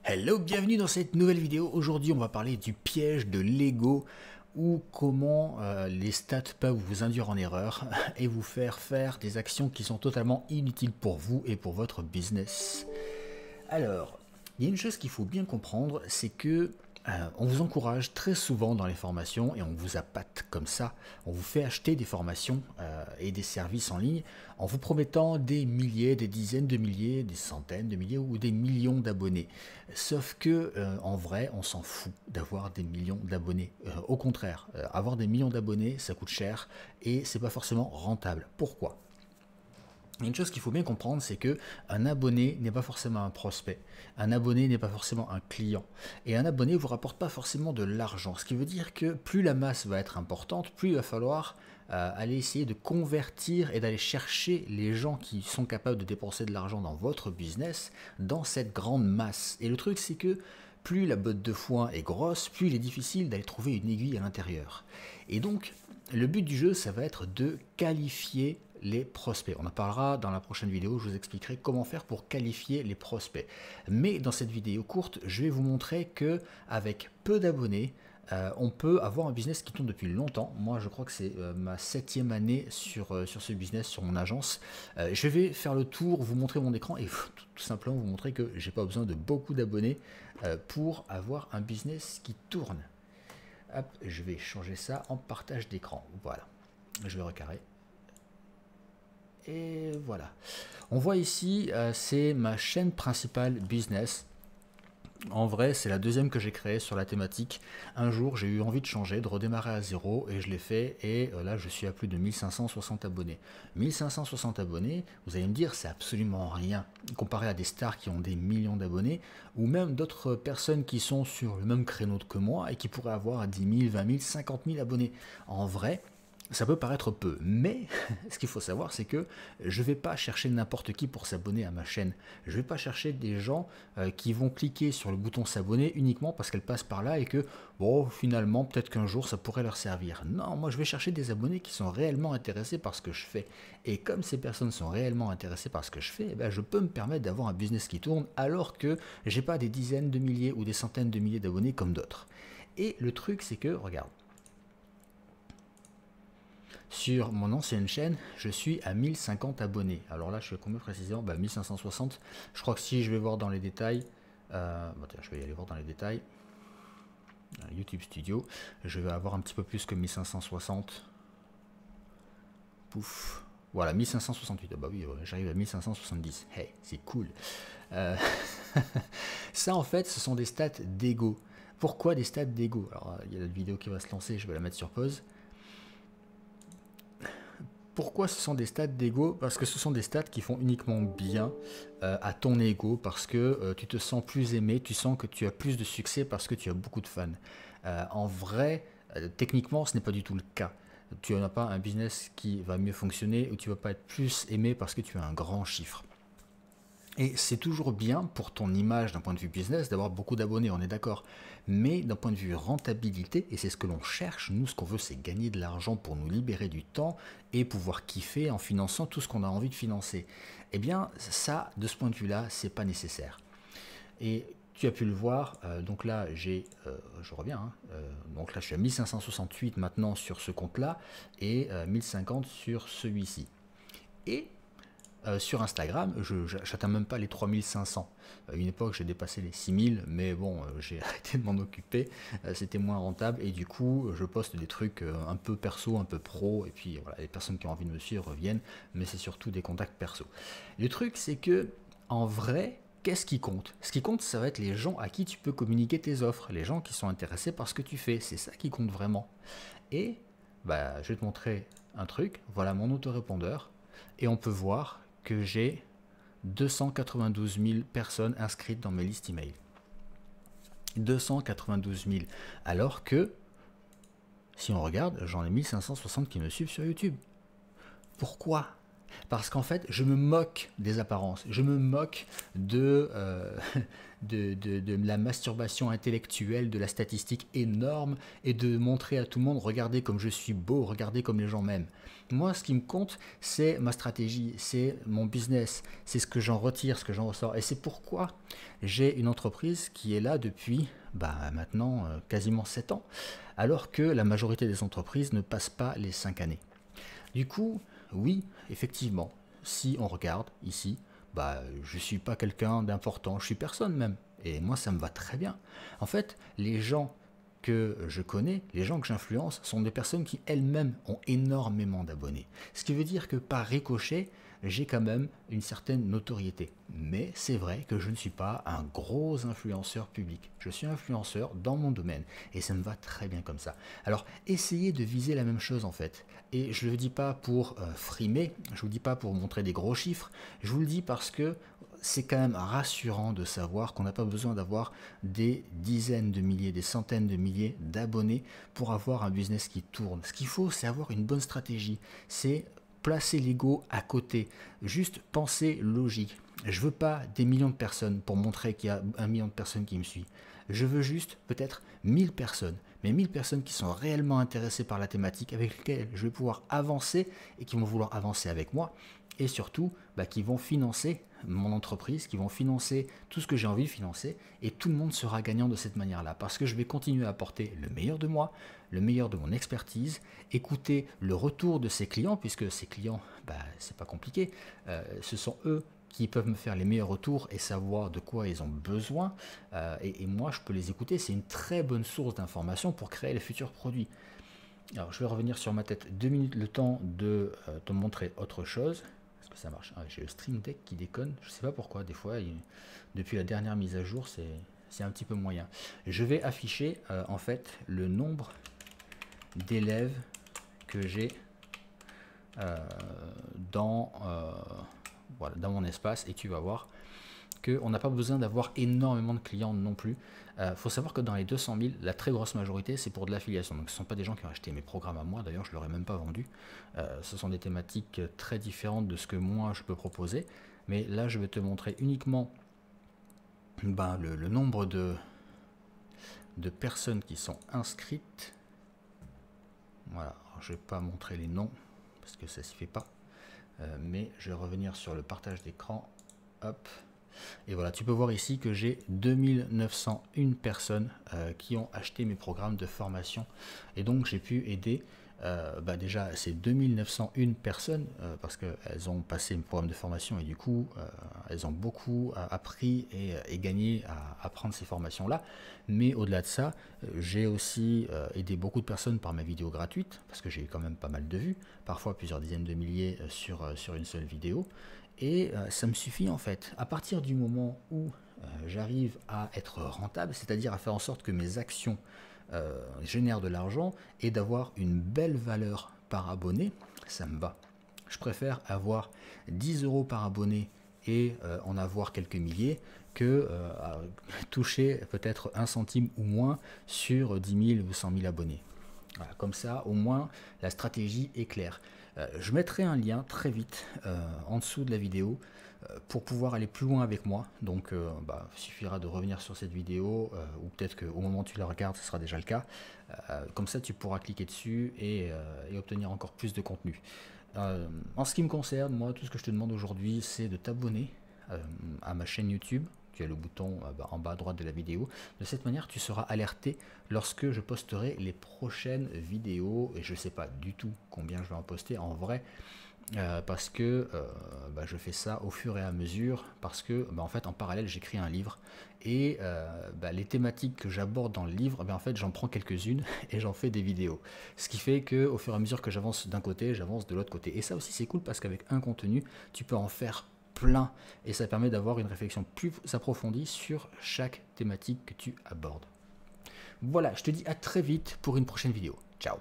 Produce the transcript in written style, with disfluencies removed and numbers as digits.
Hello, bienvenue dans cette nouvelle vidéo. Aujourd'hui, on va parler du piège de l'ego ou comment les stats peuvent vous induire en erreur et vous faire faire des actions qui sont totalement inutiles pour vous et pour votre business. Alors, il y a une chose qu'il faut bien comprendre, c'est que on vous encourage très souvent dans les formations et on vous appâte comme ça. On vous fait acheter des formations et des services en ligne en vous promettant des milliers, des dizaines de milliers, des centaines de milliers ou des millions d'abonnés. Sauf que en vrai, on s'en fout d'avoir des millions d'abonnés. Au contraire, avoir des millions d'abonnés, ça coûte cher et c'est pas forcément rentable. Pourquoi ? Une chose qu'il faut bien comprendre, c'est que un abonné n'est pas forcément un prospect. Un abonné n'est pas forcément un client. Et un abonné ne vous rapporte pas forcément de l'argent. Ce qui veut dire que plus la masse va être importante, plus il va falloir aller essayer de convertir et d'aller chercher les gens qui sont capables de dépenser de l'argent dans votre business dans cette grande masse. Et le truc, c'est que plus la botte de foin est grosse, plus il est difficile d'aller trouver une aiguille à l'intérieur. Et donc, le but du jeu, ça va être de qualifier les prospects. On en parlera dans la prochaine vidéo, je vous expliquerai comment faire pour qualifier les prospects. Mais dans cette vidéo courte, je vais vous montrer que avec peu d'abonnés, on peut avoir un business qui tourne depuis longtemps. Moi, je crois que c'est ma 7e année sur ce business, sur mon agence. Je vais faire le tour, vous montrer mon écran et tout simplement vous montrer que j'ai pas besoin de beaucoup d'abonnés pour avoir un business qui tourne. Hop, je vais changer ça en partage d'écran. Voilà, je vais recarrer. Et voilà. On voit ici, c'est ma chaîne principale business. En vrai, c'est la deuxième que j'ai créée sur la thématique. Un jour, j'ai eu envie de changer, de redémarrer à zéro et je l'ai fait. Et là, je suis à plus de 1560 abonnés. 1560 abonnés, vous allez me dire, c'est absolument rien comparé à des stars qui ont des millions d'abonnés ou même d'autres personnes qui sont sur le même créneau que moi et qui pourraient avoir 10 000, 20 000, 50 000 abonnés. En vrai, ça peut paraître peu, mais ce qu'il faut savoir, c'est que je ne vais pas chercher n'importe qui pour s'abonner à ma chaîne. Je ne vais pas chercher des gens qui vont cliquer sur le bouton s'abonner uniquement parce qu'elles passent par là et que, bon, finalement, peut-être qu'un jour, ça pourrait leur servir. Non, moi, je vais chercher des abonnés qui sont réellement intéressés par ce que je fais. Et comme ces personnes sont réellement intéressées par ce que je fais, eh ben, je peux me permettre d'avoir un business qui tourne alors que j'ai pas des dizaines de milliers ou des centaines de milliers d'abonnés comme d'autres. Et le truc, c'est que, regarde, sur mon ancienne chaîne, je suis à 1050 abonnés. Alors là, je suis à combien précisément 1560. Je crois que si je vais voir dans les détails, je vais y aller voir dans les détails. YouTube Studio, je vais avoir un petit peu plus que 1560. Pouf. Voilà, 1568. Ah bah oui, j'arrive à 1570. Hey, c'est cool. Ça, en fait, ce sont des stats d'ego. Pourquoi des stats d'ego? Alors, il y a la vidéo qui va se lancer, je vais la mettre sur pause. Pourquoi ce sont des stats d'ego? Parce que ce sont des stats qui font uniquement bien à ton ego, parce que tu te sens plus aimé, tu sens que tu as plus de succès parce que tu as beaucoup de fans. En vrai, techniquement, ce n'est pas du tout le cas. Tu n'as pas un business qui va mieux fonctionner ou tu ne vas pas être plus aimé parce que tu as un grand chiffre. Et c'est toujours bien pour ton image d'un point de vue business d'avoir beaucoup d'abonnés, on est d'accord. Mais d'un point de vue rentabilité, et c'est ce que l'on cherche, nous ce qu'on veut c'est gagner de l'argent pour nous libérer du temps et pouvoir kiffer en finançant tout ce qu'on a envie de financer. Eh bien ça, de ce point de vue-là, c'est pas nécessaire. Et tu as pu le voir, donc là je reviens, donc là je suis à 1568 maintenant sur ce compte-là et 1050 sur celui-ci. Et sur Instagram, je n'atteins même pas les 3500. À une époque, j'ai dépassé les 6000, mais bon, j'ai arrêté de m'en occuper. C'était moins rentable et du coup, je poste des trucs un peu perso, un peu pro. Et puis voilà, les personnes qui ont envie de me suivre reviennent, mais c'est surtout des contacts perso. Le truc, c'est que en vrai, qu'est-ce qui compte? Ce qui compte, ça va être les gens à qui tu peux communiquer tes offres, les gens qui sont intéressés par ce que tu fais. C'est ça qui compte vraiment. Et bah, je vais te montrer un truc. Voilà mon autorépondeur. Et on peut voir que j'ai 292 000 personnes inscrites dans mes listes email. 292 000. Alors que, si on regarde, j'en ai 1560 qui me suivent sur YouTube. Pourquoi? Parce qu'en fait, je me moque des apparences, je me moque de, de la masturbation intellectuelle, de la statistique énorme et de montrer à tout le monde, regardez comme je suis beau, regardez comme les gens m'aiment. Moi, ce qui me compte, c'est ma stratégie, c'est mon business, c'est ce que j'en retire, ce que j'en ressors. Et c'est pourquoi j'ai une entreprise qui est là depuis maintenant quasiment 7 ans, alors que la majorité des entreprises ne passent pas les 5 années. Du coup, oui, effectivement, si on regarde ici, je ne suis pas quelqu'un d'important, je suis personne même. Et moi, ça me va très bien. En fait, les gens que je connais, les gens que j'influence, sont des personnes qui elles-mêmes ont énormément d'abonnés. Ce qui veut dire que par ricochet, j'ai quand même une certaine notoriété. Mais c'est vrai que je ne suis pas un gros influenceur public. Je suis influenceur dans mon domaine et ça me va très bien comme ça. Alors, essayez de viser la même chose en fait. Et je ne le dis pas pour frimer, je ne vous le dis pas pour montrer des gros chiffres, je vous le dis parce que c'est quand même rassurant de savoir qu'on n'a pas besoin d'avoir des dizaines de milliers, des centaines de milliers d'abonnés pour avoir un business qui tourne. Ce qu'il faut, c'est avoir une bonne stratégie. C'est placer l'ego à côté. Juste penser logique. Je veux pas des millions de personnes pour montrer qu'il y a 1 million de personnes qui me suivent. Je veux juste peut-être 1000 personnes. Mais 1000 personnes qui sont réellement intéressées par la thématique, avec lesquelles je vais pouvoir avancer et qui vont vouloir avancer avec moi. Et surtout, qui vont financer mon entreprise, qui vont financer tout ce que j'ai envie de financer. Et tout le monde sera gagnant de cette manière-là. Parce que je vais continuer à apporter le meilleur de moi, le meilleur de mon expertise, écouter le retour de ces clients, puisque ces clients, c'est pas compliqué, ce sont eux qui peuvent me faire les meilleurs retours et savoir de quoi ils ont besoin. Et moi, je peux les écouter. C'est une très bonne source d'information pour créer les futurs produits. Alors, je vais revenir sur ma tête 2 minutes, le temps de te montrer autre chose. Est-ce que ça marche? J'ai le Stream Deck qui déconne. Je ne sais pas pourquoi. Des fois, depuis la dernière mise à jour, c'est un petit peu moyen. Je vais afficher en fait le nombre d'élèves que j'ai dans mon espace, et tu vas voir qu'on n'a pas besoin d'avoir énormément de clients non plus. Faut savoir que dans les 200 000, la très grosse majorité, c'est pour de l'affiliation. Donc ce ne sont pas des gens qui ont acheté mes programmes à moi, d'ailleurs je ne leur ai même pas vendu. Ce sont des thématiques très différentes de ce que moi je peux proposer. Mais là, je vais te montrer uniquement le nombre de personnes qui sont inscrites. Voilà, alors, je ne vais pas montrer les noms, parce que ça ne s'y fait pas. Mais je vais revenir sur le partage d'écran. Hop. Et voilà, tu peux voir ici que j'ai 2901 personnes qui ont acheté mes programmes de formation. Et donc, j'ai pu aider déjà ces 2901 personnes parce qu'elles ont passé mes programmes de formation et du coup, elles ont beaucoup appris et gagné à apprendre ces formations-là. Mais au-delà de ça, j'ai aussi aidé beaucoup de personnes par mes vidéos gratuites parce que j'ai eu quand même pas mal de vues, parfois plusieurs dizaines de milliers sur une seule vidéo. Et ça me suffit en fait. À partir du moment où j'arrive à être rentable, c'est-à-dire à faire en sorte que mes actions génèrent de l'argent et d'avoir une belle valeur par abonné, ça me va. Je préfère avoir 10 € par abonné et en avoir quelques milliers que toucher peut-être 1 centime ou moins sur 10 000 ou 100 000 abonnés. Voilà, comme ça, au moins, la stratégie est claire. Je mettrai un lien très vite en dessous de la vidéo pour pouvoir aller plus loin avec moi. Donc, il suffira de revenir sur cette vidéo ou peut-être qu'au moment où tu la regardes, ce sera déjà le cas. Comme ça, tu pourras cliquer dessus et obtenir encore plus de contenu. En ce qui me concerne, moi, tout ce que je te demande aujourd'hui, c'est de t'abonner à ma chaîne YouTube. Tu as le bouton en bas à droite de la vidéo. De cette manière, tu seras alerté lorsque je posterai les prochaines vidéos. Et je ne sais pas du tout combien je vais en poster en vrai. Parce que je fais ça au fur et à mesure. Parce que en fait, en parallèle, j'écris un livre. Et les thématiques que j'aborde dans le livre, en fait, j'en prends quelques-unes et j'en fais des vidéos. Ce qui fait qu'au fur et à mesure que j'avance d'un côté, j'avance de l'autre côté. Et ça aussi, c'est cool parce qu'avec un contenu, tu peux en faire plein et ça permet d'avoir une réflexion plus approfondie sur chaque thématique que tu abordes. Voilà, je te dis à très vite pour une prochaine vidéo. Ciao.